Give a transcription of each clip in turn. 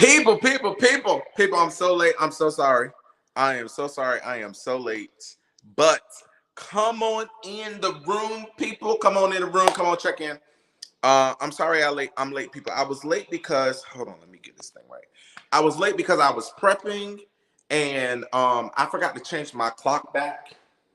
People, I'm so late. I'm so sorry. I am so sorry. I am so late. But come on in the room, people. Come on in the room. Come on, check in. I'm sorry I'm late, people. I was late because hold on, let me get this thing right. I was late because I was prepping and I forgot to change my clock back.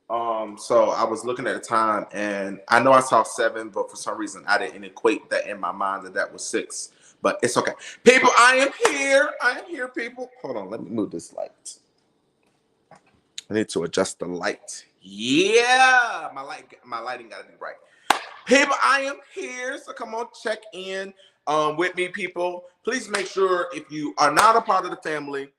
So I was looking at the time and I know I saw 7, but for some reason I didn't equate that in my mind that was 6. But it's okay. People, I am here. I am here, people. Hold on, let me move this light. I need to adjust the light. Yeah, my lighting gotta be right. People, I am here, so come on, check in with me, people. Please make sure if you are not a part of the family,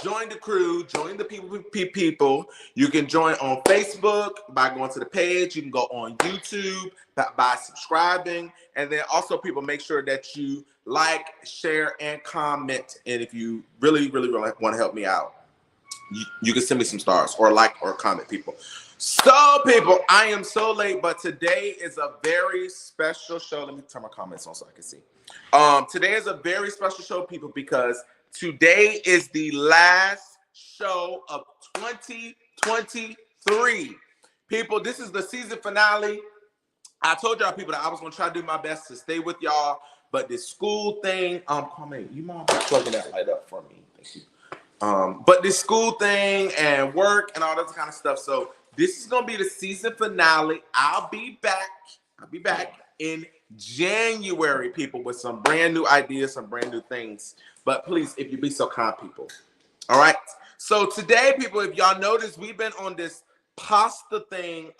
join the crew, join the people. You can join on Facebook by going to the page. You can go on YouTube by subscribing. And then also, people, make sure that you like, share, and comment. And if you really, really, really want to help me out, you can send me some stars or like or comment, people. So, people, I am so late, but today is a very special show. Let me turn my comments on so I can see. Today is a very special show, people, because today is the last show of 2023. People, this is the season finale. I told y'all, people, that I was going to try to do my best to stay with y'all, but this school thing, Kwame, you mind plugging that light up for me? Thank you. But this school thing and work and all that kind of stuff. So this is gonna be the season finale. I'll be back in January, people, with some brand new ideas, some brand new things. But please, if you be so kind, people. All right. So today, people, if y'all notice, we've been on this pasta thing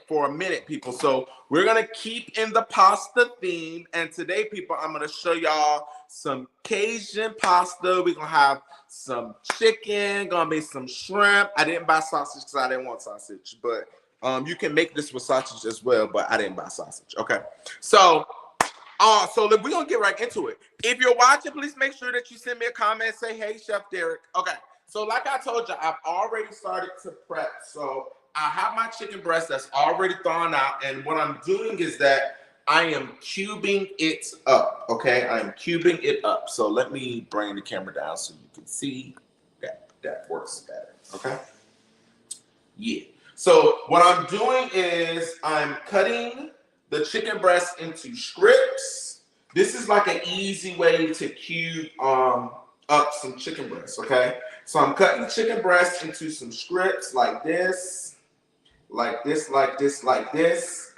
for a minute, people. So we're gonna keep in the pasta theme. And today, people, I'm gonna show y'all some Cajun pasta. We're gonna have some chicken, gonna be some shrimp. I didn't buy sausage because I didn't want sausage, but you can make this with sausage as well, but I didn't buy sausage. Okay. So we're gonna get right into it. If you're watching, please make sure that you send me a comment, say, hey, Chef Derrick. Okay. So like I told you, I've already started to prep. So I have my chicken breast that's already thawed out. And what I'm doing is that I am cubing it up. Okay. I am cubing it up. So let me bring the camera down so you can see that works better. Okay. Yeah. So what I'm doing is I'm cutting the chicken breast into strips. This is like an easy way to cube up some chicken breast, okay? So I'm cutting the chicken breast into some strips like this, like this, like this, like this.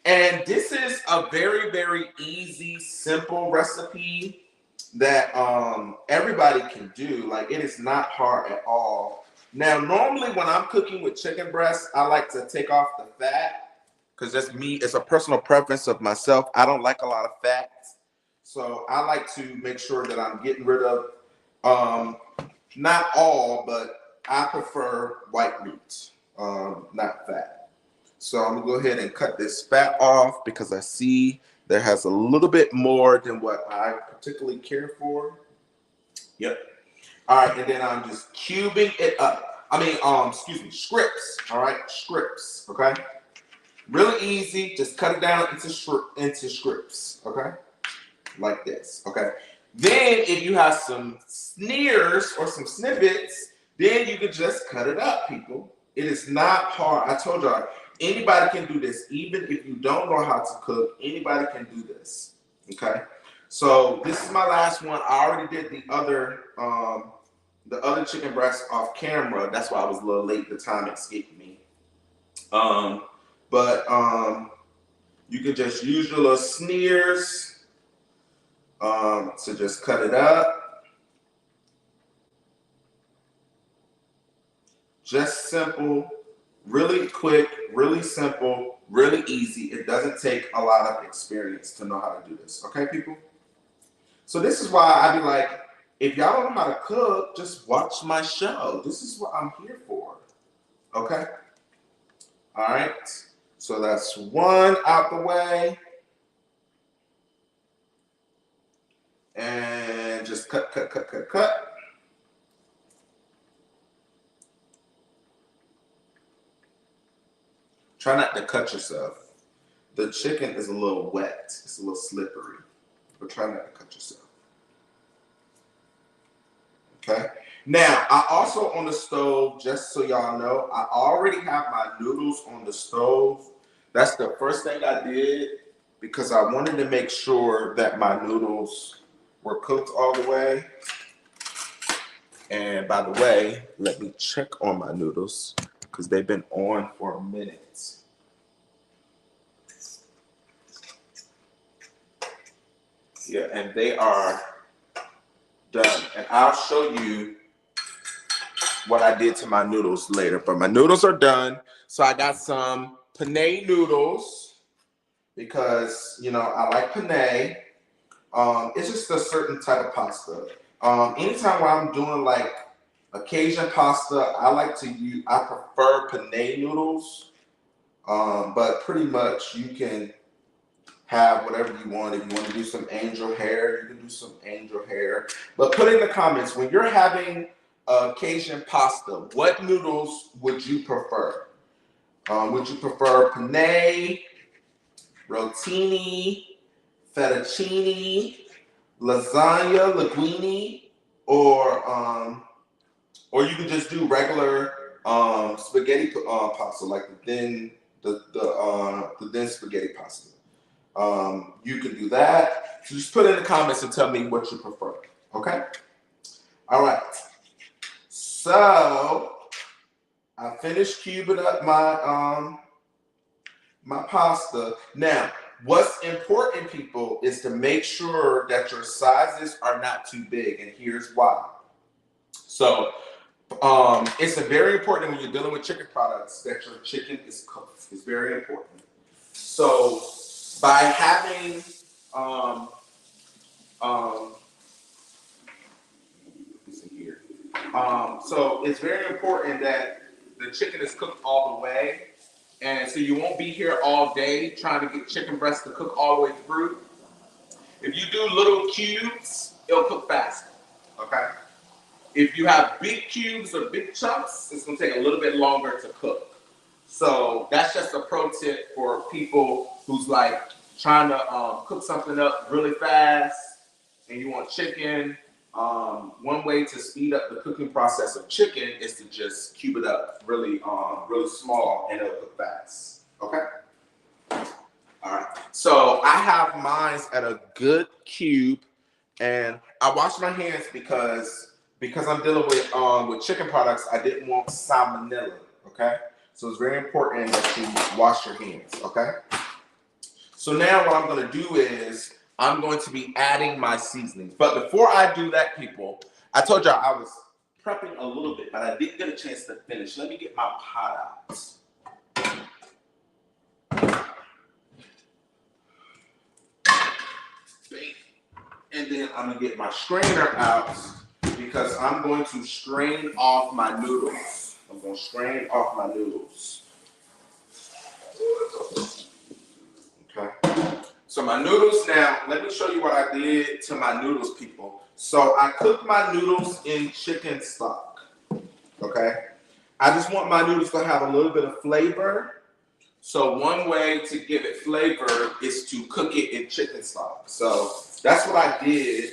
And this is a very, very easy, simple recipe that everybody can do. Like, it is not hard at all. Now, normally when I'm cooking with chicken breast, I like to take off the fat because that's me. It's a personal preference of myself. I don't like a lot of fat. So I like to make sure that I'm getting rid of, not all, but I prefer white meat, not fat. So I'm gonna go ahead and cut this fat off because I see there has a little bit more than what I particularly care for. Yep. All right, and then I'm just cubing it up. Excuse me, strips. All right, strips. Okay. Really easy. Just cut it down into strips. Okay, like this. Okay. Then if you have some sneers or some snippets, then you can just cut it up, people. It is not hard. I told y'all, anybody can do this. Even if you don't know how to cook, anybody can do this. Okay. So this is my last one. I already did the other chicken breast off camera. That's why I was a little late. The time escaped me. But you can just use your little sneers to just cut it up. Just simple, really quick, really simple, really easy. It doesn't take a lot of experience to know how to do this. Okay, people? So this is why I be like, if y'all don't know how to cook, just watch my show. This is what I'm here for. Okay? All right. So that's one out the way. And just cut. Try not to cut yourself. The chicken is a little wet. It's a little slippery. But try not to cut yourself. Okay. Now, I also on the stove, just so y'all know, I already have my noodles on the stove. That's the first thing I did because I wanted to make sure that my noodles were cooked all the way. And by the way, let me check on my noodles because they've been on for a minute. Yeah, and they are done. And I'll show you what I did to my noodles later. But my noodles are done. So I got some penne noodles because, you know, I like penne. It's just a certain type of pasta. Anytime when I'm doing like Cajun pasta, I prefer penne noodles. But pretty much you can have whatever you want. If you want to do some angel hair, you can do some angel hair. But put in the comments, when you're having Cajun pasta, what noodles would you prefer? Would you prefer penne, rotini, fettuccine, lasagna, linguine, or you can just do regular spaghetti pasta, like the thin spaghetti pasta. You can do that. So just put in the comments and tell me what you prefer. Okay? All right. So I finished cubing up my pasta. Now, what's important, people, is to make sure that your sizes are not too big, and here's why. So it's very important when you're dealing with chicken products that your chicken is cooked. It's very important. So by having so it's very important that the chicken is cooked all the way, and so you won't be here all day trying to get chicken breast to cook all the way through. If you do little cubes, it'll cook faster. Okay. If you have big cubes or big chunks, it's gonna take a little bit longer to cook. So that's just a pro tip for people who's like trying to cook something up really fast and you want chicken. One way to speed up the cooking process of chicken is to just cube it up really small and it'll cook fast. Okay? All right. So I have mine at a good cube, and I wash my hands because I'm dealing with chicken products. I didn't want salmonella. Okay? So it's very important that you wash your hands. Okay? So now what I'm going to do is I'm going to be adding my seasonings. But before I do that, people, I told y'all I was prepping a little bit, but I didn't get a chance to finish. Let me get my pot out. And then I'm going to get my strainer out because I'm going to strain off my noodles. I'm going to strain off my noodles. Okay. So my noodles now, let me show you what I did to my noodles, people. So I cooked my noodles in chicken stock. Okay. I just want my noodles to have a little bit of flavor. So one way to give it flavor is to cook it in chicken stock. So that's what I did.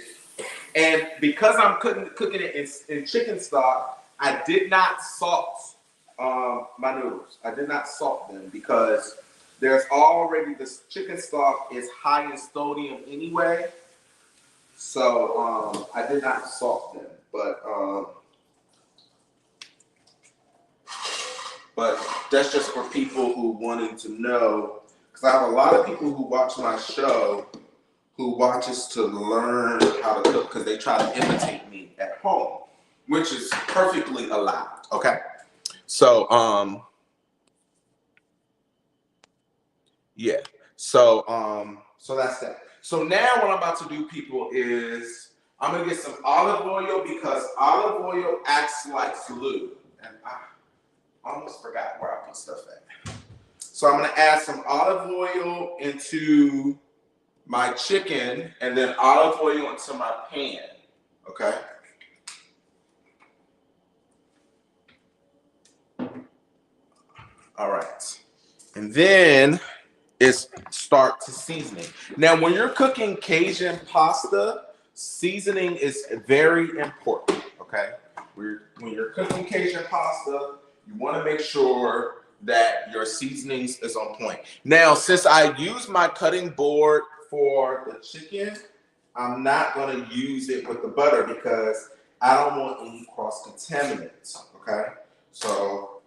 And because I'm cooking it in chicken stock, I did not salt my noodles. I did not salt them because there's already, this chicken stock is high in sodium anyway. So I did not salt them. But that's just for people who wanted to know, because I have a lot of people who watch my show who watches to learn how to cook because they try to imitate me at home, which is perfectly allowed. Okay, so yeah, so that's that. So now what I'm about to do, people, is I'm gonna get some olive oil because olive oil acts like glue, and I almost forgot where I put stuff at. So I'm gonna add some olive oil into my chicken and then olive oil into my pan. Okay. All right. And then it's start to seasoning. Now, when you're cooking Cajun pasta, seasoning is very important. okay? When you're cooking Cajun pasta, you want to make sure that your seasonings is on point. Now, since I use my cutting board for the chicken, I'm not going to use it with the butter because I don't want any cross contaminants, okay? So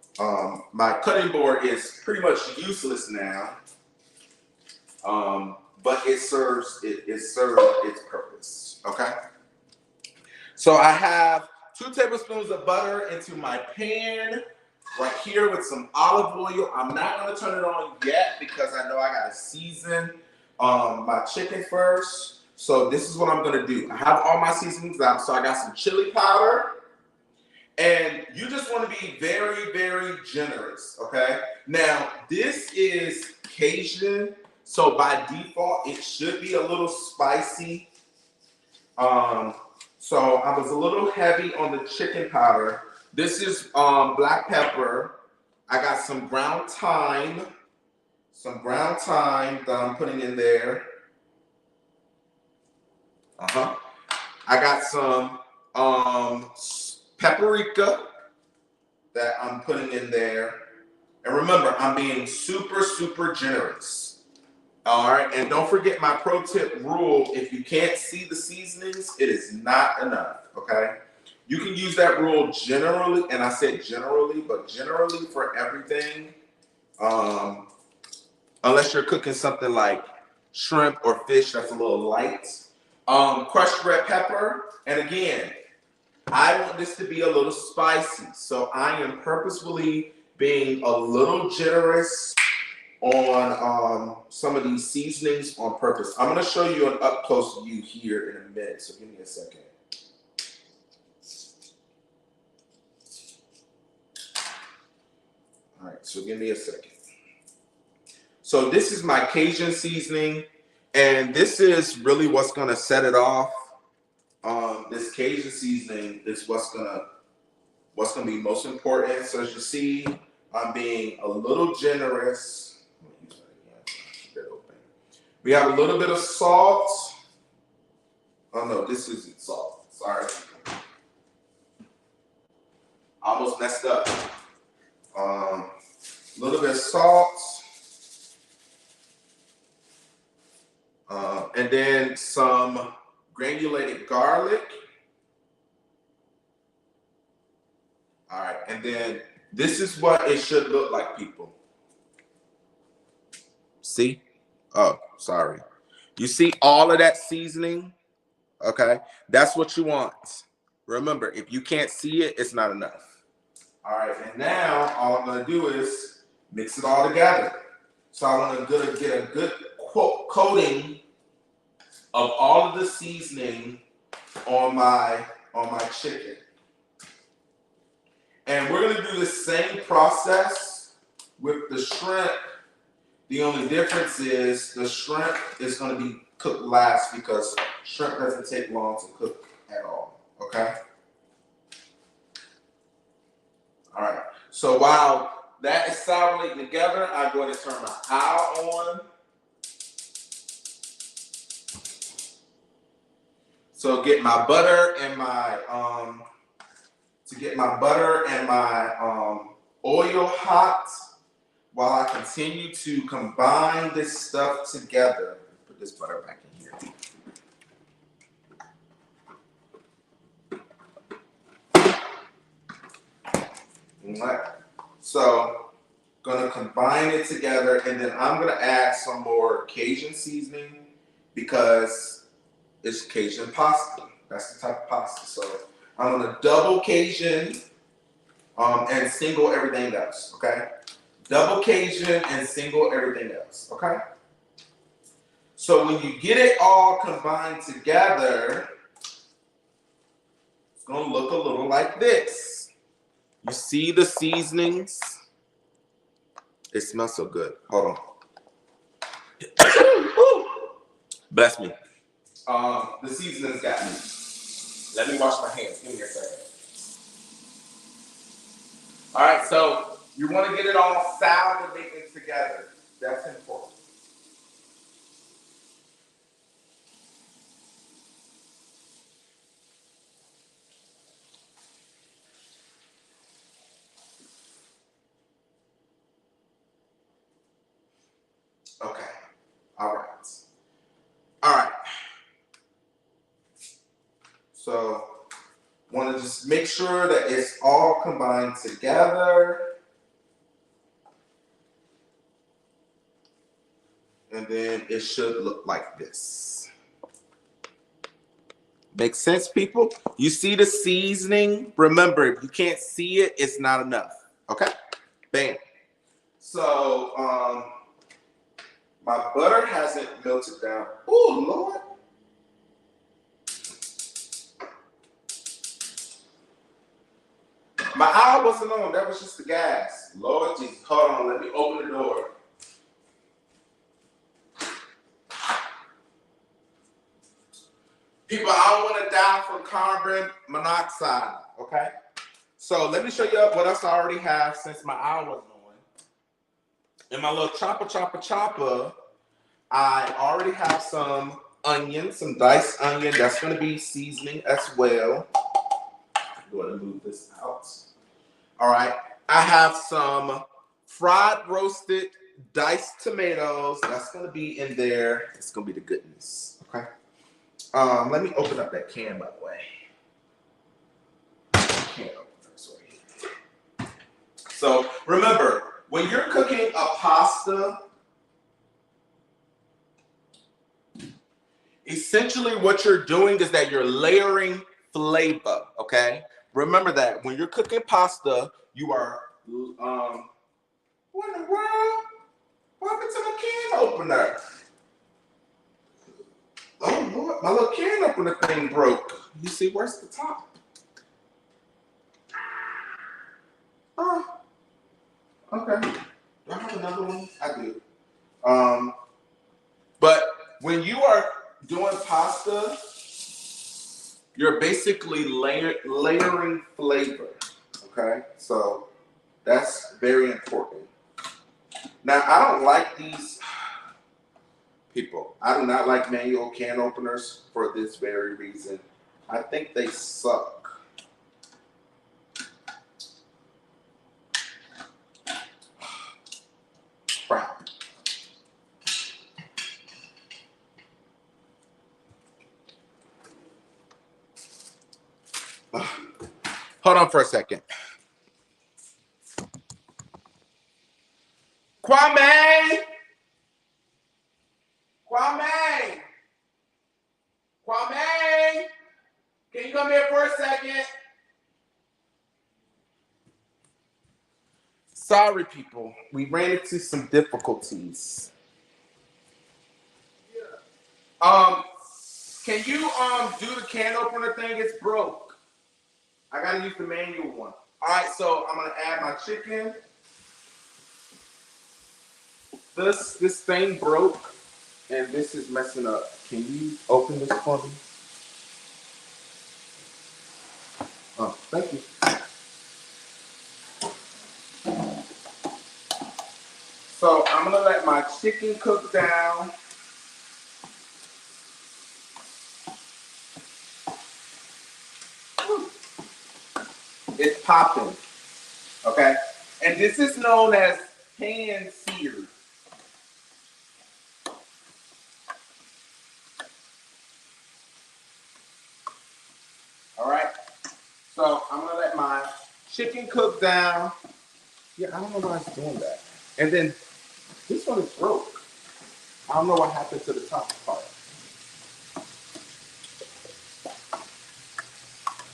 my cutting board is pretty much useless now, but it serves its purpose, okay? So I have 2 tablespoons of butter into my pan right here with some olive oil. I'm not going to turn it on yet because I know I got to season my chicken first. So this is what I'm going to do. I have all my seasonings out. So I got some chili powder. And you just want to be very, very generous, okay? Now, this is Cajun. So by default, it should be a little spicy. So I was a little heavy on the chicken powder. This is black pepper. I got some ground thyme. That I'm putting in there. I got some paprika that I'm putting in there. And remember, I'm being super, super generous. All right, and don't forget my pro tip rule. If you can't see the seasonings, it is not enough, okay? You can use that rule generally, and I said generally, but generally for everything, unless you're cooking something like shrimp or fish that's a little light. Crushed red pepper, and again, I want this to be a little spicy, so I am purposefully being a little generous on some of these seasonings on purpose. I'm going to show you an up close view here in a minute, so give me a second. All right, so give me a second. So this is my Cajun seasoning, and this is really what's going to set it off. This Cajun seasoning is what's gonna be most important. So as you see, I'm being a little generous. We have a little bit of salt. Oh no, this isn't salt. Sorry. I almost messed up. A little bit of salt. And then some granulated garlic. All right, and then this is what it should look like, people. See? Oh, sorry. You see all of that seasoning? Okay, that's what you want. Remember, if you can't see it, it's not enough. All right, and now all I'm gonna do is mix it all together. So I want to get a good coating of all of the seasoning on my chicken. And we're gonna do the same process with the shrimp. The only difference is the shrimp is going to be cooked last because shrimp doesn't take long to cook at all, okay? All right, so while that is salivating together, I'm going to turn my towel on. So get my butter and my, oil hot. While I continue to combine this stuff together, put this butter back in here. All right. So, gonna combine it together, and then I'm gonna add some more Cajun seasoning because it's Cajun pasta. That's the type of pasta. So I'm gonna double Cajun and single everything else. Okay. Double Cajun and single everything else, okay? So when you get it all combined together, it's gonna look a little like this. You see the seasonings? It smells so good. Hold on. Bless me. The seasonings got me. Let me wash my hands. Give me a second. All right, so you want to get it all salivating together. That's important. So want to just make sure that it's all combined together. And then it should look like this. Make sense, people? You see the seasoning? Remember, if you can't see it, it's not enough. Okay? Bam. So, my butter hasn't melted down. Oh, Lord. My eye wasn't on. That was just the gas. Lord Jesus. Hold on. Let me open the door. People, I don't want to die from carbon monoxide, okay? So let me show you what else I already have since my eye wasn't on. In my little chopper, I already have some onion, some diced onion. That's going to be seasoning as well. I'm going to move this out. All right. I have some fried roasted diced tomatoes. That's going to be in there. It's going to be the goodness, okay? Let me open up that can, by the way. Can opener, sorry. So remember, when you're cooking a pasta, essentially what you're doing is that you're layering flavor, okay? Remember that when you're cooking pasta, you are, what in the world? What happened to my can opener? Oh, Lord, my little can opener thing broke. You see, where's the top? Oh, okay. Do I have another one? I do. But when you are doing pasta, you're basically layering flavor, okay? So that's very important. Now, I don't like these, people. I do not like manual can openers for this very reason. I think they suck. Crap. Hold on for a second. Kwame! Kwame! Kwame! Can you come here for a second? Sorry, people. We ran into some difficulties. Can you do the can opener thing? It's broke. I gotta use the manual one. All right, so I'm gonna add my chicken. This thing broke, and this is messing up. Can you open this for me? Oh, thank you. So I'm gonna let my chicken cook down. It's popping, okay? And this is known as pan seared. All right? So I'm gonna let my chicken cook down. Yeah, I don't know why it's doing that. And then this one is broke. I don't know what happened to the top part.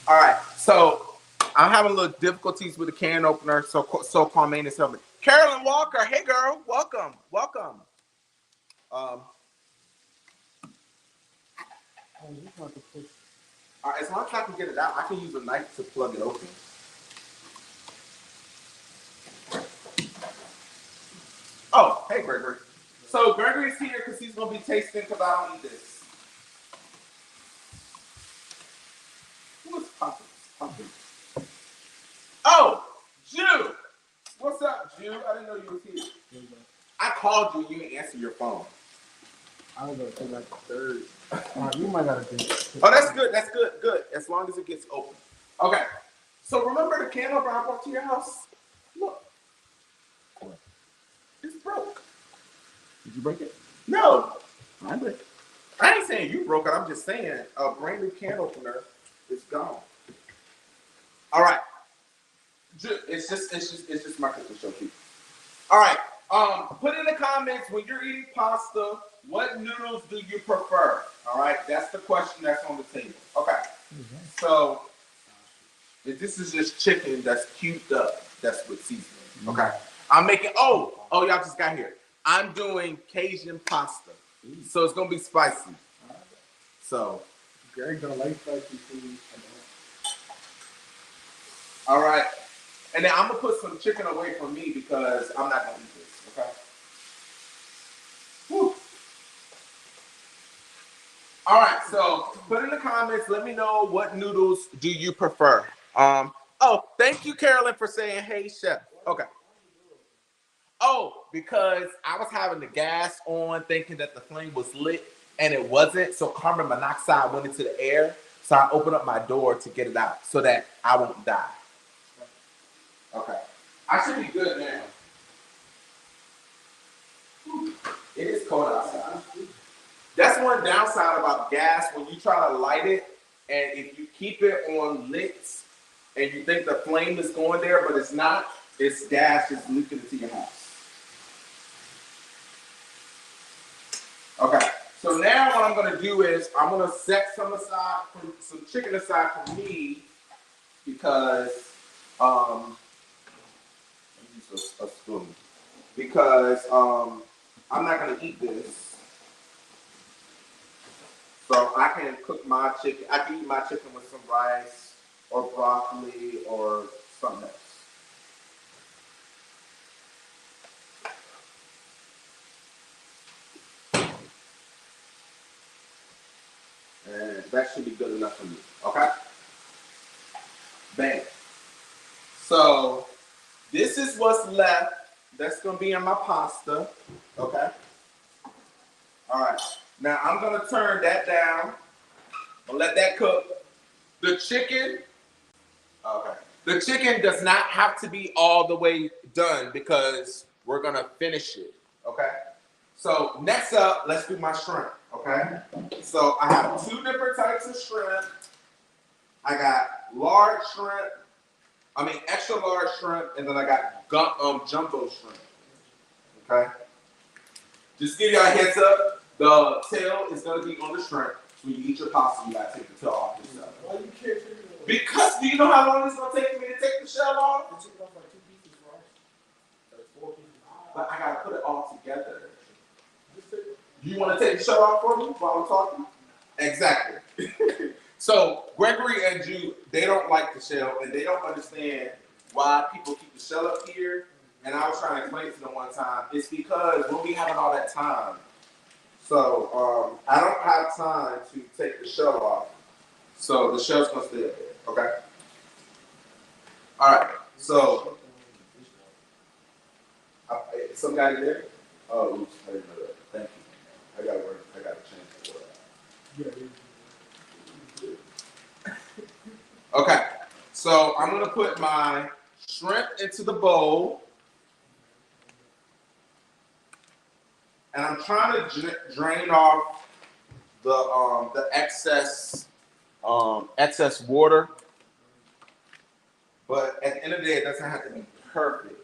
All right, so I'm having a little difficulties with the can opener, so Kwame is helping. Carolyn Walker, hey girl, welcome. All right, as long as I can get it out, I can use a knife to plug it open. Oh, hey Gregory. So Gregory's here because he's gonna be tasting because I don't eat this. What's pumping? Oh, Jew. What's up, Jew? I didn't know you was here. I called you. You didn't answer your phone. I was gonna take like the third. You might gotta do it. Oh, that's good. That's good. Good. As long as it gets open. Okay. So remember the can opener I brought to your house? Look. It's broke. Did you break it? No. I break it. I ain't saying you broke it. I'm just saying a brand new can opener It's gone. All right. It's just my cooking show, people. All right. Put in the comments when you're eating pasta, what noodles do you prefer? All right. That's the question that's on the table. Okay. So this is just chicken that's cubed up. That's with seasoning. Okay. I'm making. Y'all just got here. I'm doing Cajun pasta, so it's gonna be spicy. So. Greg don't like spicy food. All right. And then I'm gonna put some chicken away from me because I'm not gonna eat this. Okay. Whew. All right. So put in the comments. Let me know what noodles do you prefer. Thank you, Carolyn, for saying, "Hey, chef." Okay. Because I was having the gas on, thinking that the flame was lit, and it wasn't. So carbon monoxide went into the air. So I opened up my door to get it out so that I won't die. Okay. I should be good now. It is cold outside. That's one downside about gas when you try to light it, and if you keep it on lit and you think the flame is going there, but it's not, it's gas just leaking into your house. Okay, so now what I'm gonna do is I'm gonna set some chicken aside for me because let me use a spoon because I'm not gonna eat this. So I can cook my chicken. I can eat my chicken with some rice or broccoli or something else. And that should be good enough for me. Okay? Bam. So this is what's left. That's gonna be in my pasta. Okay? Alright. Now I'm gonna turn that down. I'll let that cook. The chicken. Okay. The chicken does not have to be all the way done because we're gonna finish it. Okay? So next up, let's do my shrimp, okay? So I have two different types of shrimp. I got large shrimp, extra large shrimp, and then I got jumbo shrimp, okay? Just give y'all a heads up, the tail is gonna be on the shrimp. So when you eat your pasta, you gotta take the tail off yourself. Why you can't take it off? Because do you know how long it's gonna take me to take the shell off? You took it off like 2 pieces, right? Like 4 pieces. But I gotta put it all together. You want to take the shell off for me while I'm talking? Exactly. So Gregory and Jude, they don't like the shell, and they don't understand why people keep the shell up here. And I was trying to explain to them one time, it's because we'll be having all that time. So I don't have time to take the shell off. So the shell's gonna stay up there. Okay. All right. So some guy there. Oh, oops, I didn't know that. Thank you. I gotta work. I gotta change the word. Okay, so I'm gonna put my shrimp into the bowl, and I'm trying to drain off the excess water. But at the end of the day, it doesn't have to be perfect.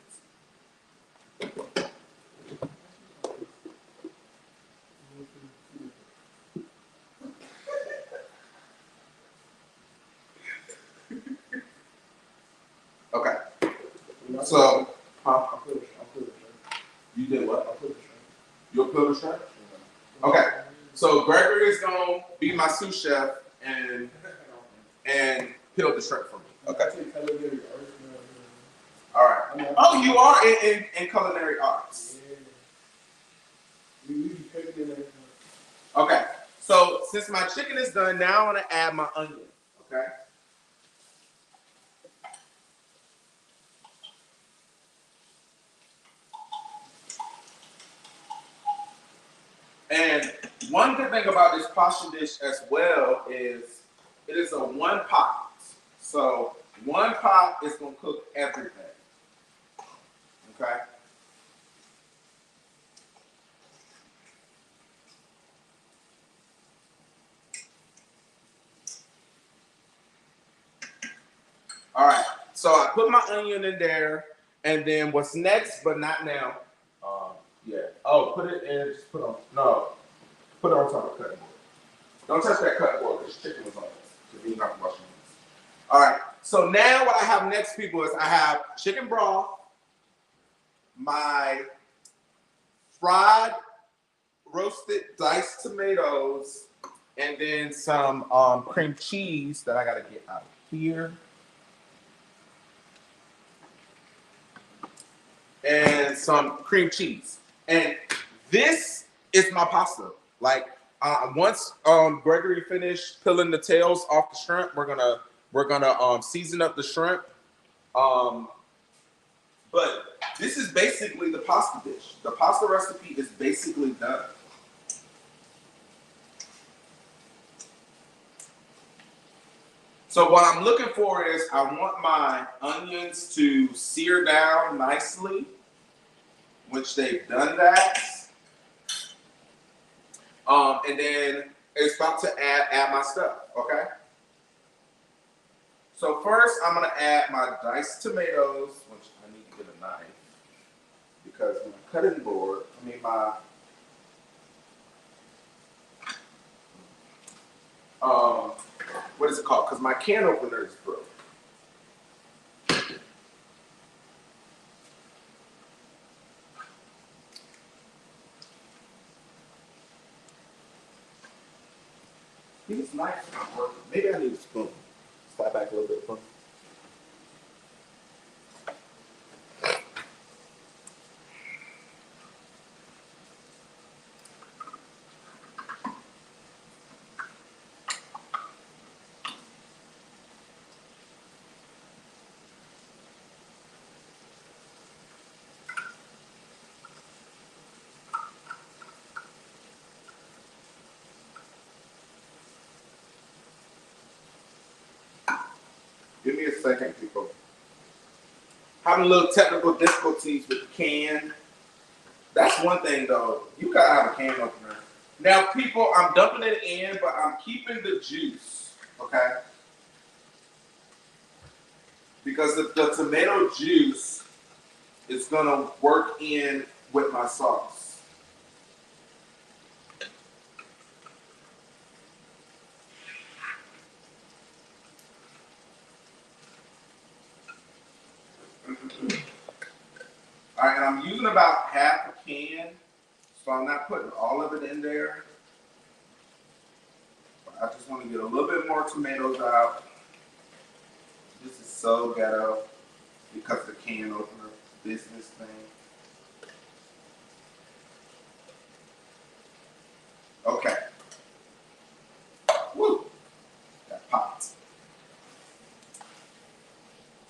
Okay. So, you did what? You'll peel the shrimp? Okay. So Gregory is gonna be my sous chef and peel the shrimp for me. Okay. All right. Oh, you are in culinary arts. Okay. So since my chicken is done, now I'm gonna add my onion. Okay. And one good thing about this pasta dish as well is it is a one pot. So one pot is gonna cook everything. Okay. All right. So I put my onion in there, and then what's next, but not now. Yeah. Oh, put it in. Just put on. No, put it on top of the cutting board. Don't touch that cutting board because chicken was on it. So you not washing this. All right. So now what I have next, people, is I have chicken broth, my fried roasted diced tomatoes, and then some cream cheese that I gotta get out here. And some cream cheese. And this is my pasta. Like once Gregory finished peeling the tails off the shrimp, we're gonna season up the shrimp. Um, but this is basically the pasta dish. The pasta recipe is basically done. So what I'm looking for is I want my onions to sear down nicely, which they've done that. And then it's about to add my stuff, okay? So first I'm gonna add my diced tomatoes, which I need to get a knife because my cutting board, what is it called? Because my can opener is broke. These knives are not working. Maybe I need a spoon. Slide back a little bit for me. Give me a second, people. Having a little technical difficulties with the can. That's one thing, though. You gotta have a can opener. Now, people, I'm dumping it in, but I'm keeping the juice, okay? Because the tomato juice is gonna work in with my sauce. All right, and I'm using about half a can, so I'm not putting all of it in there. I just want to get a little bit more tomatoes out. This is so ghetto because the can opener business thing. Okay. Woo. That popped.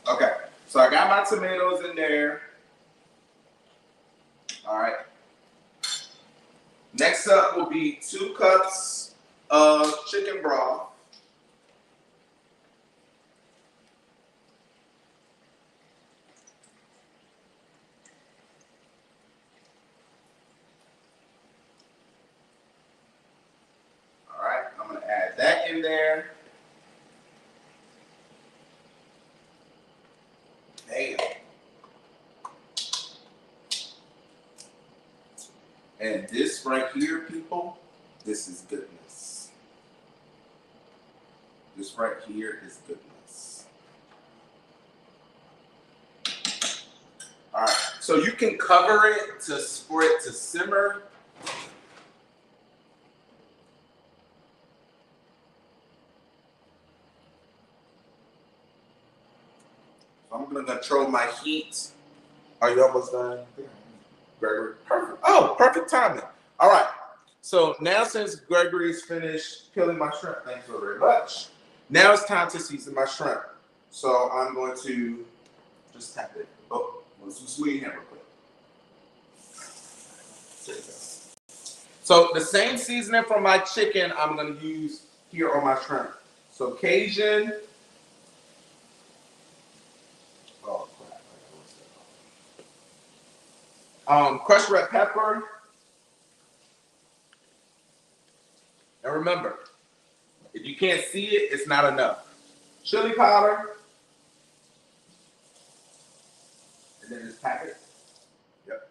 Okay. So I got my tomatoes in there. All right. Next up will be 2 cups of chicken broth. All right. I'm going to add that in there. Damn. And this right here, people, this is goodness. This right here is goodness. All right, so you can cover it for it to simmer. So I'm gonna control my heat. Are you almost done? Gregory, perfect. Oh, perfect timing. All right. So now since Gregory's finished peeling my shrimp, thanks so very much. Now it's time to season my shrimp. So I'm going to just tap it. Oh, with some sweet hammer quick. So the same seasoning for my chicken I'm going to use here on my shrimp. So Cajun. Oh crap! Crushed red pepper. And remember, if you can't see it, it's not enough. Chili powder. then just pack it. Yep.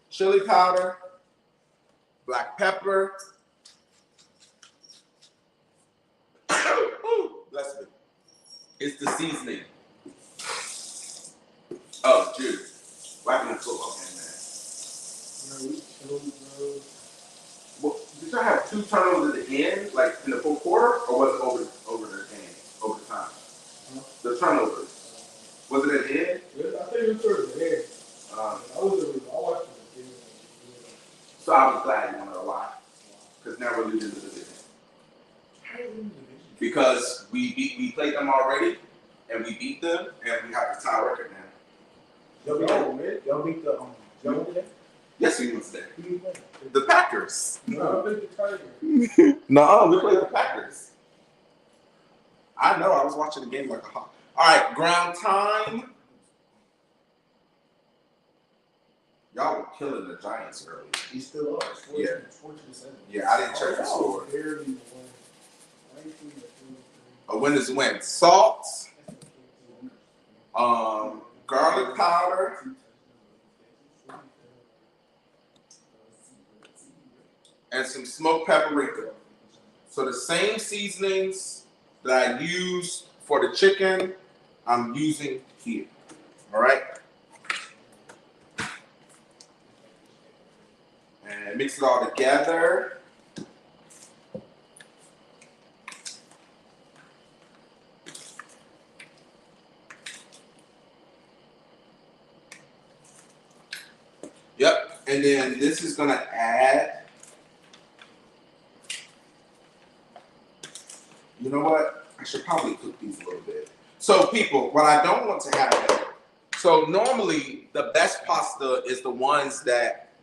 Chili powder, black pepper. Ooh, bless me. It's the seasoning. Oh, dude. Wiping the football game, man. Well, did y'all have 2 turnovers at the end, like in the fourth quarter, or was it over the game, over the time? The turnovers. Was it at the end? Yeah, I think it was towards the end. I watched the game. So I was glad you wanted to lie, because now we're losing the division. Because we played them already, and we beat them, and we have the tie record now. Y'all beat the Yes, we won today. The Packers. No, I beat the Tigers. No, we played the Packers. I know. I was watching the game like a hawk. All right, ground time. Y'all were killing the Giants earlier. He still are. Yeah. 14-7. Yeah, I didn't check the score. Barely won. A win is a win. Salt, garlic powder, and some smoked paprika. So the same seasonings that I used for the chicken, I'm using here. All right? And mix it all together. Yep. And then this is going to add, you know what? I should probably cook these a little bit. So people, what I don't want to happen, so normally the best pasta is the ones that,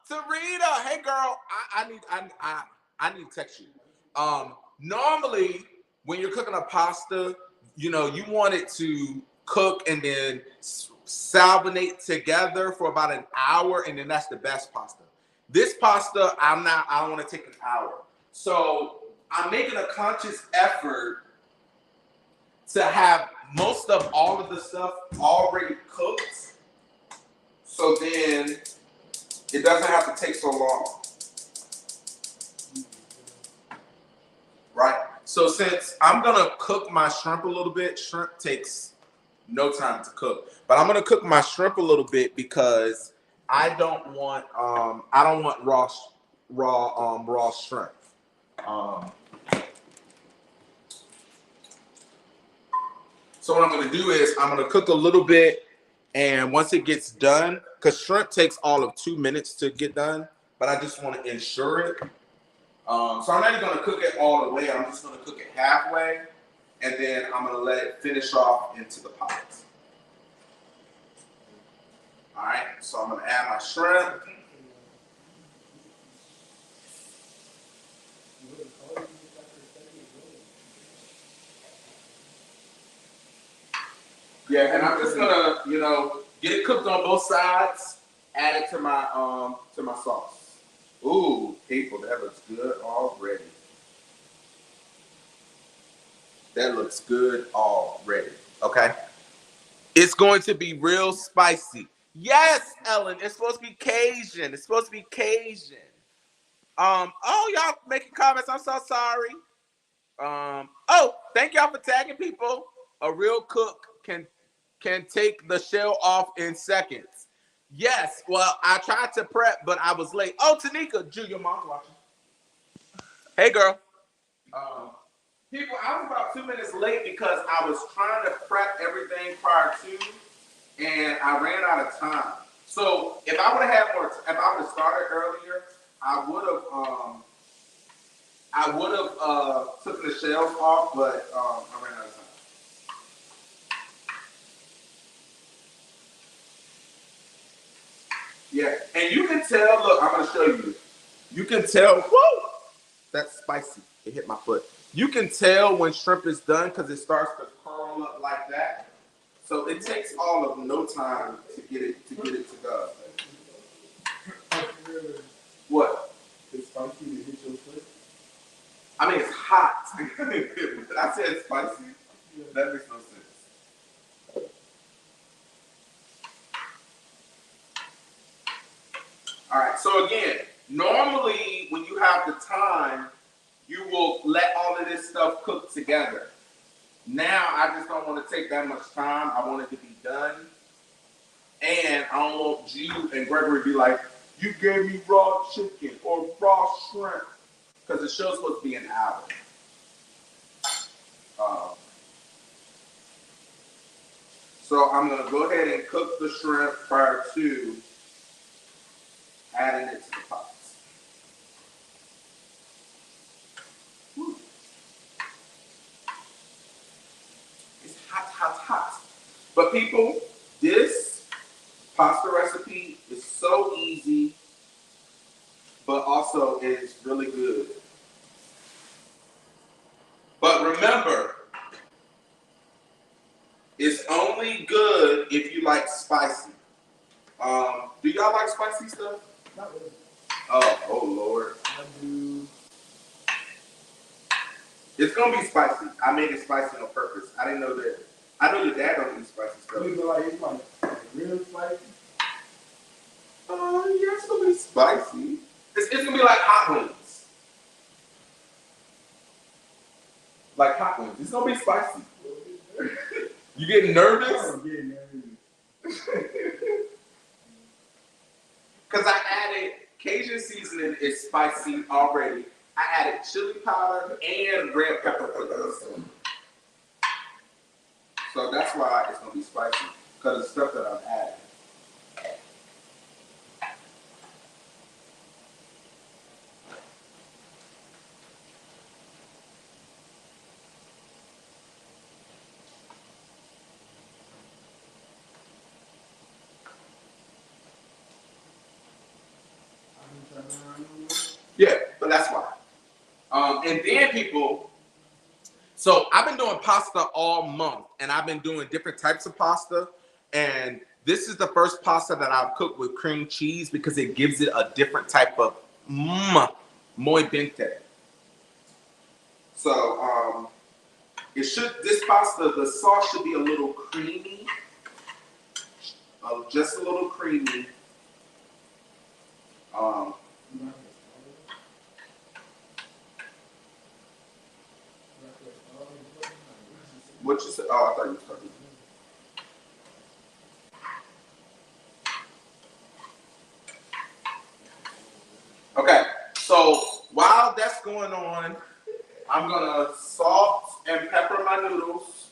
Sarita, hey girl, I need to text you. Normally when you're cooking a pasta, you know, you want it to cook and then salvinate together for about an hour, and then that's the best pasta. This pasta, I don't want to take an hour. So I'm making a conscious effort to have most of all of the stuff already cooked, so then it doesn't have to take so long. Right? So since I'm gonna cook my shrimp a little bit, shrimp takes no time to cook. But I'm gonna cook my shrimp a little bit because I don't want raw shrimp. So what I'm gonna do is I'm gonna cook a little bit, and once it gets done, because shrimp takes all of 2 minutes to get done, but I just want to ensure it. So I'm not even gonna cook it all the way. I'm just gonna cook it halfway, and then I'm gonna let it finish off into the pot. All right, so I'm gonna add my shrimp. Yeah, and I'm just gonna, get it cooked on both sides. Add it to my sauce. Ooh, people, that looks good already. That looks good already. Okay. It's going to be real spicy. Yes, Ellen, it's supposed to be Cajun. It's supposed to be Cajun. Y'all making comments. I'm so sorry. Thank y'all for tagging people. A real cook can take the shell off in seconds. Yes, well, I tried to prep, but I was late. Oh, Tanika, your mom's watching. Hey, girl. People, I was about 2 minutes late because I was trying to prep everything prior to, and I ran out of time. So if I would have started earlier, I would have took the shells off, but I ran out of time. Yeah, and you can tell. Look, I'm gonna show you. You can tell. Whoa, that's spicy. It hit my foot. You can tell when shrimp is done because it starts to curl up like that. So it takes all of no time to get it to go. What? It's spicy to hit your foot. I mean, it's hot. I said spicy. That makes no sense. right, so again, normally when you have the time, you will let all of this stuff cook together. Now I just don't want to take that much time. I want it to be done. And I don't want you and Gregory to be like, you gave me raw chicken or raw shrimp. Because the show's supposed to be an hour. So I'm going to go ahead and cook the shrimp prior to adding it to the pots. Whew. It's hot, hot, hot. But people, this pasta recipe is so easy, but also is really good. But remember, it's only good if you like spicy. Do y'all like spicy stuff? Not really. Oh Lord. I do. It's gonna be spicy. I made it spicy on purpose. I didn't know that. I know your dad don't eat spicy stuff. It's like real spicy. Yeah, it's gonna be spicy. It's gonna be like hot wings. Like hot wings. It's gonna be spicy. You getting nervous? I'm getting nervous. Because I added Cajun seasoning is spicy already. I added chili powder and red pepper for this. So that's why it's gonna be spicy. Because of the stuff that I've added. Yeah, but that's why. And then people, so I've been doing pasta all month, and I've been doing different types of pasta. And this is the first pasta that I've cooked with cream cheese because it gives it a different type of muy bente. So this pasta, the sauce should be a little creamy, just a little creamy. What you said? Oh, I thought you were talking. Okay, so while that's going on, I'm gonna salt and pepper my noodles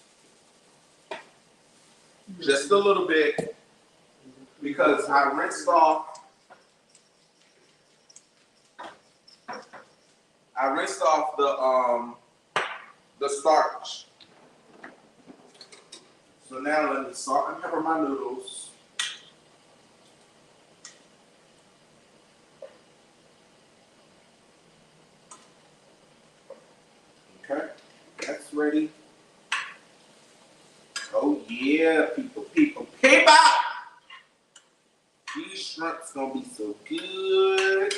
just a little bit because I rinsed off the starch. So now let me salt and pepper my noodles. Okay, that's ready. Oh yeah, people. These shrimps gonna be so good.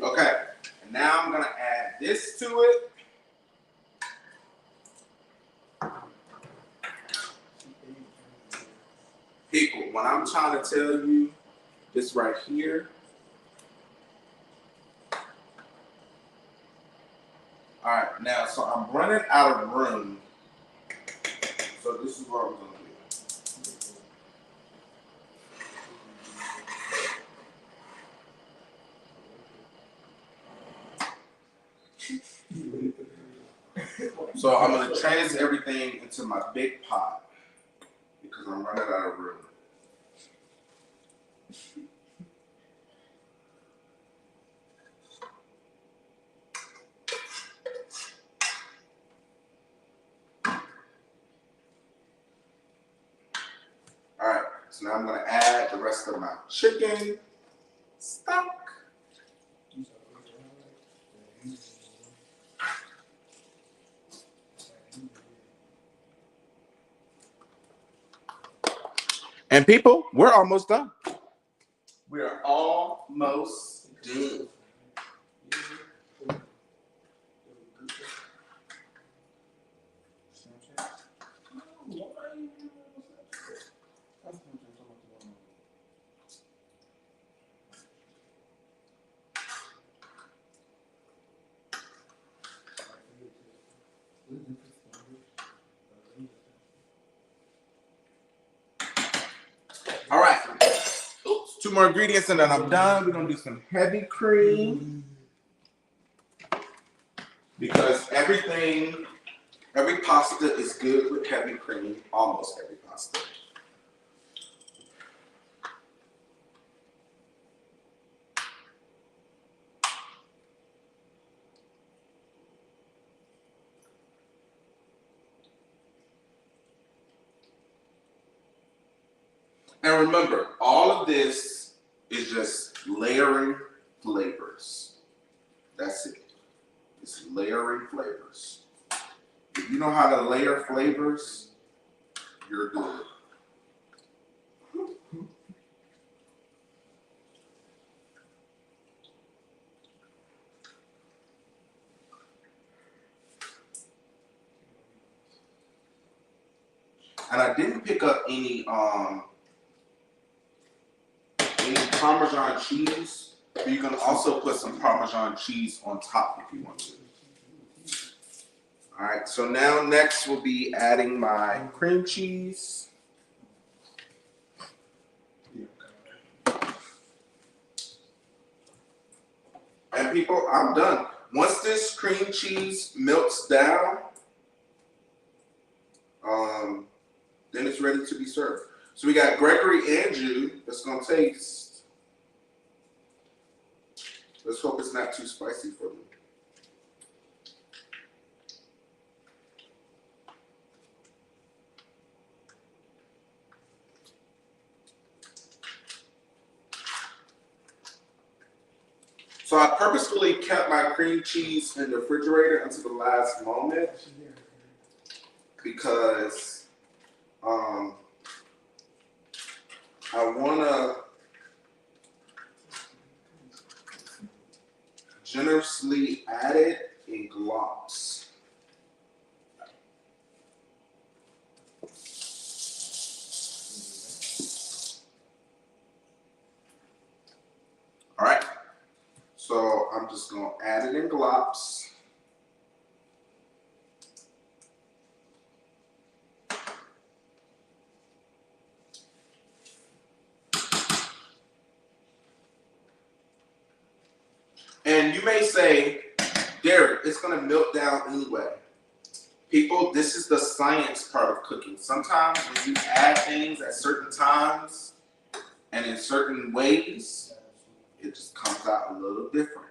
Okay, and now I'm gonna add this to it. People, when I'm trying to tell you this right here. All right, now, so I'm running out of room. So this is what I'm gonna do. So I'm gonna trans everything into my big pot because I'm running out of room. All right, so now I'm gonna add the rest of my chicken stock. And people, we're almost done. We are almost done. All right. Oops, 2 more ingredients and then I'm done. We're gonna do some heavy cream because every pasta is good with heavy cream. Almost every pasta. And remember, all of this is just layering flavors. That's it. It's layering flavors. If you know how to layer flavors, you're good. And I didn't pick up any Parmesan cheese, but you can also put some Parmesan cheese on top if you want to. All right, so now next we'll be adding my cream cheese. And people, I'm done. Once this cream cheese melts down, then it's ready to be served. So we got Gregory and Jude that's gonna taste. Let's hope it's not too spicy for them. So I purposefully kept my cream cheese in the refrigerator until the last moment because I wanna generously add it in globs. All right, so I'm just gonna add it in globs. And you may say, Derrick, it's gonna melt down anyway. People, this is the science part of cooking. Sometimes when you add things at certain times and in certain ways, it just comes out a little different.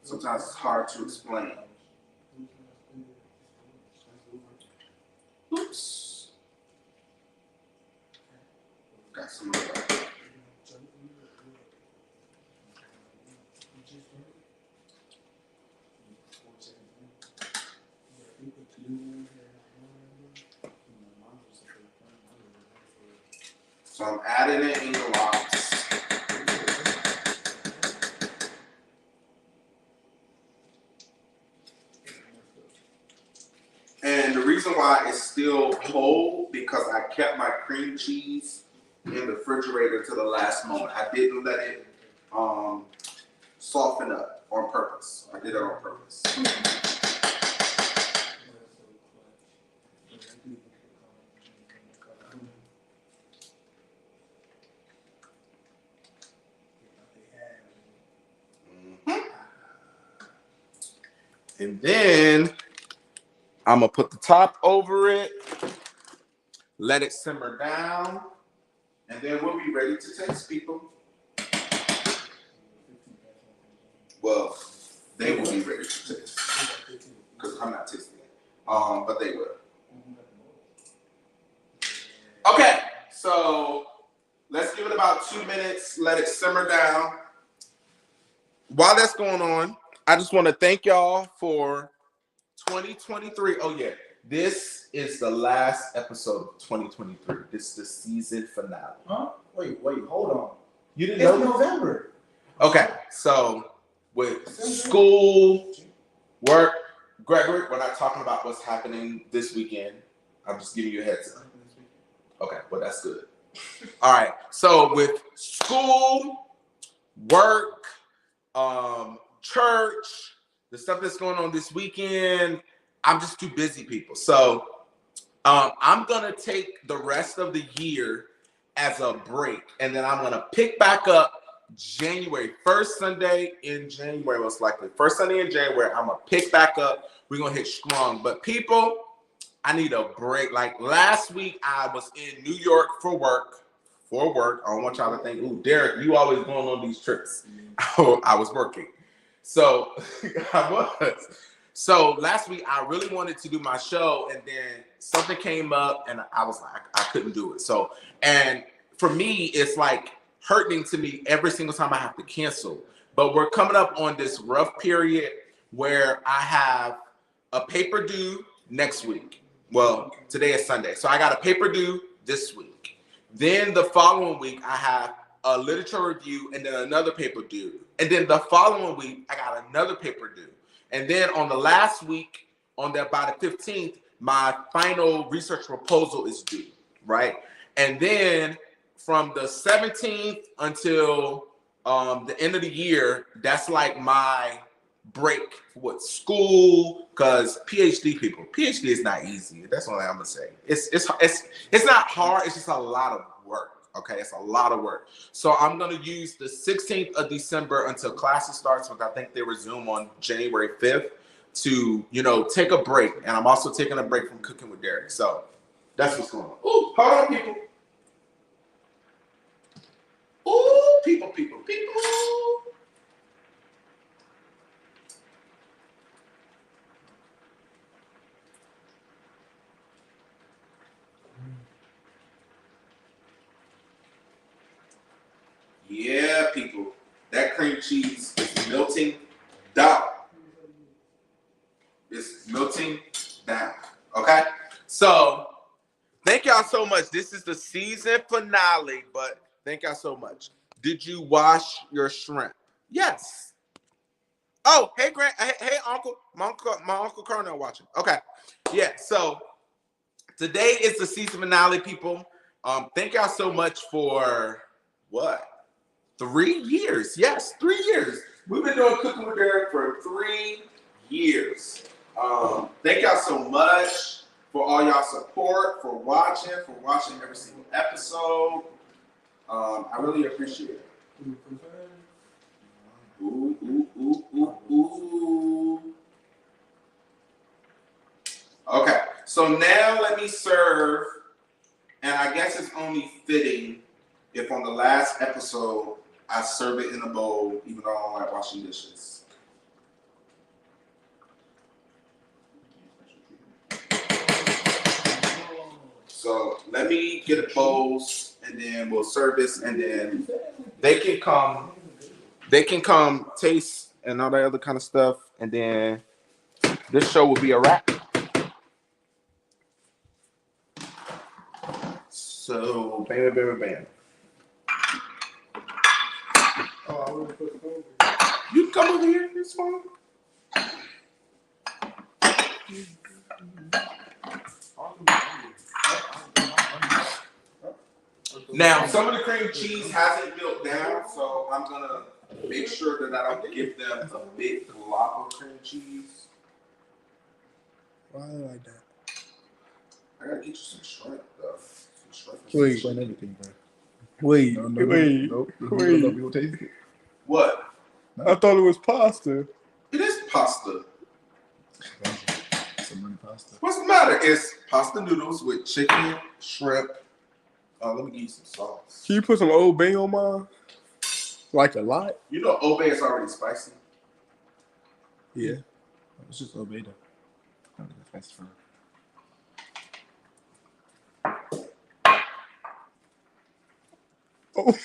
Sometimes it's hard to explain. Oops. Got some of that. So I'm adding it in the lots. And the reason why it's still cold because I kept my cream cheese in the refrigerator to the last moment. I didn't let it soften up on purpose. I did it on purpose. And then I'm gonna put the top over it, let it simmer down, and then we'll be ready to taste, people. Well, they will be ready to taste because I'm not tasting it, but they will. Okay, so let's give it about 2 minutes, let it simmer down. While that's going on, I just want to thank y'all for 2023. Oh yeah, This is the last episode of 2023. This is the season finale. Huh? Wait, hold on. You didn't It's know? November. Okay, so with school, work, Gregory, we're not talking about what's happening this weekend. I'm just giving you a heads up. Okay, well, that's good. All right, so with school, work, church, the stuff that's going on this weekend, I'm just too busy, people. So I'm gonna take the rest of the year as a break, and then I'm gonna pick back up January, first Sunday in January, most likely. First Sunday in January, I'm gonna pick back up. We're gonna hit strong. But people, I need a break. Like last week, I was in New York for work. I don't want y'all to think, ooh, Derrick, you always going on these trips. I was working. So I was. So last week I really wanted to do my show, and then something came up and I was like, I couldn't do it. So, and for me, it's like hurting to me every single time I have to cancel. But we're coming up on this rough period where I have a paper due next week. Well, today is Sunday. So I got a paper due this week. Then the following week, I have a literature review and then another paper due. And then the following week, I got another paper due. And then on the last week, by the 15th, my final research proposal is due, right? And then from the 17th until the end of the year, that's like my break with school, because PhD is not easy. That's what I'm gonna say. It's not hard. It's just a lot of work. Okay, it's a lot of work. So I'm gonna use the 16th of December until classes starts, which I think they resume on January 5th, to take a break. And I'm also taking a break from cooking with Derrick. So that's what's going on. Ooh, hold on, people. Ooh, people. Yeah, people. That cream cheese is melting down. It's melting down. Okay? So, thank y'all so much. This is the season finale, but thank y'all so much. Did you wash your shrimp? Yes. Oh, hey, Grant. Hey, Uncle. My Uncle Colonel watching. Okay. Yeah, so today is the season finale, people. Thank y'all so much for what? 3 years. Yes, 3 years. We've been doing Cooking with Derrick for 3 years. Thank y'all so much for all y'all support, for watching every single episode. I really appreciate it. Ooh. Okay, so now let me serve, and I guess it's only fitting if on the last episode I serve it in a bowl, even though I don't like washing dishes. So let me get a bowls, and then we'll serve this, and then they can come taste and all that other kind of stuff, and then this show will be a wrap. So bam. You can come over here. It's fine. Now, some of the cream cheese hasn't melted down, so I'm gonna make sure that I don't give them a big glob of cream cheese. Why like that? I gotta get you some shrimp, though. Wait. And everything, bro. Wait. Nope. We'll taste it. What? I thought it was pasta. It is pasta. Some pasta. What's the matter? It's pasta noodles with chicken, shrimp. Let me give you some sauce. Can you put some Old Bay on mine? Like a lot? You know Old Bay is already spicy. Yeah. It's just obey them. That's fine. Oh.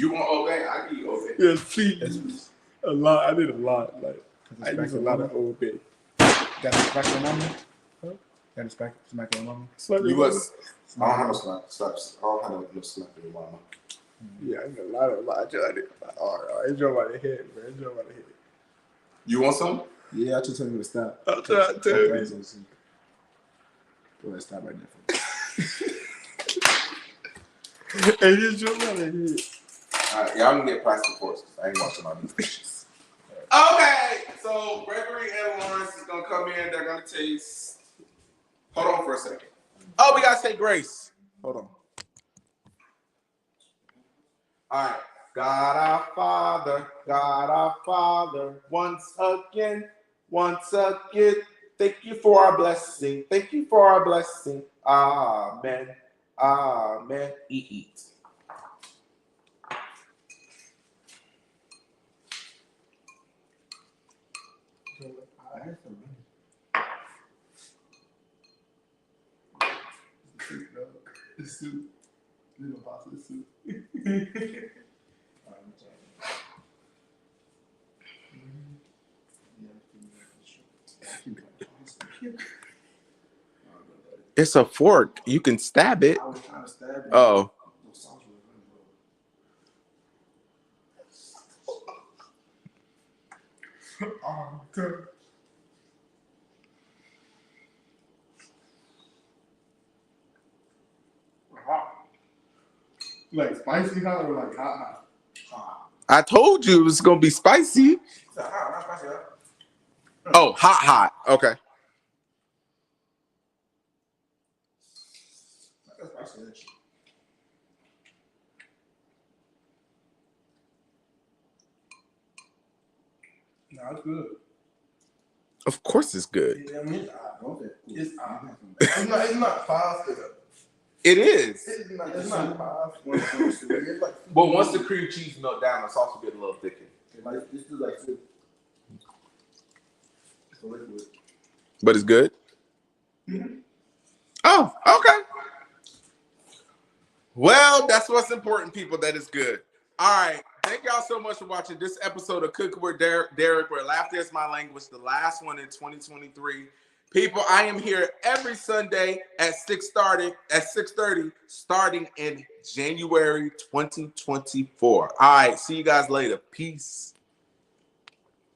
You want Obey? I give you Obey. Yeah, please. A lot. I did a lot. Like I use a lot of Old Bay. Got to smack your mama? Huh? Got to smack your mama? You was. I don't have no slaps. I don't have no slap in your mama. Yeah, I did a lot. I did. Oh, enjoy by the head, man. Enjoy by the head. You want some? Yeah, I just told you to stop. I'm trying to tell you. Go ahead, stop right there. And you enjoy by the head. Alright, y'all can get plastic forks because I ain't watching all these dishes. Okay, so Gregory and Lawrence is gonna come in. They're gonna taste. Hold on for a second. Oh, we gotta say grace. Hold on. All right. God our Father, once again. Thank you for our blessing. Thank you for our blessing. Amen. Amen. Eat. The soup. Little pasta soup. It's a fork. You can stab it. I was trying to stab you. Oh. Oh, good. Hot. Like spicy hot or like hot? I told you it was gonna be spicy. Oh, hot. Okay. No, it's good. Of course it's good. Yeah, I mean, it's It's not pasta. It is. It's not pasta. It's like, But once the cream cheese melt down, the sauce will get a little thicker. like this is like soup. It's a liquid. But it's good? Mm-hmm. Oh, okay. Well, that's what's important, people. That is good. All right. Thank y'all so much for watching this episode of Cooking with Derrick, where laughter is my language, the last one in 2023. People, I am here every Sunday at 6:30, starting in January 2024. All right. See you guys later. Peace.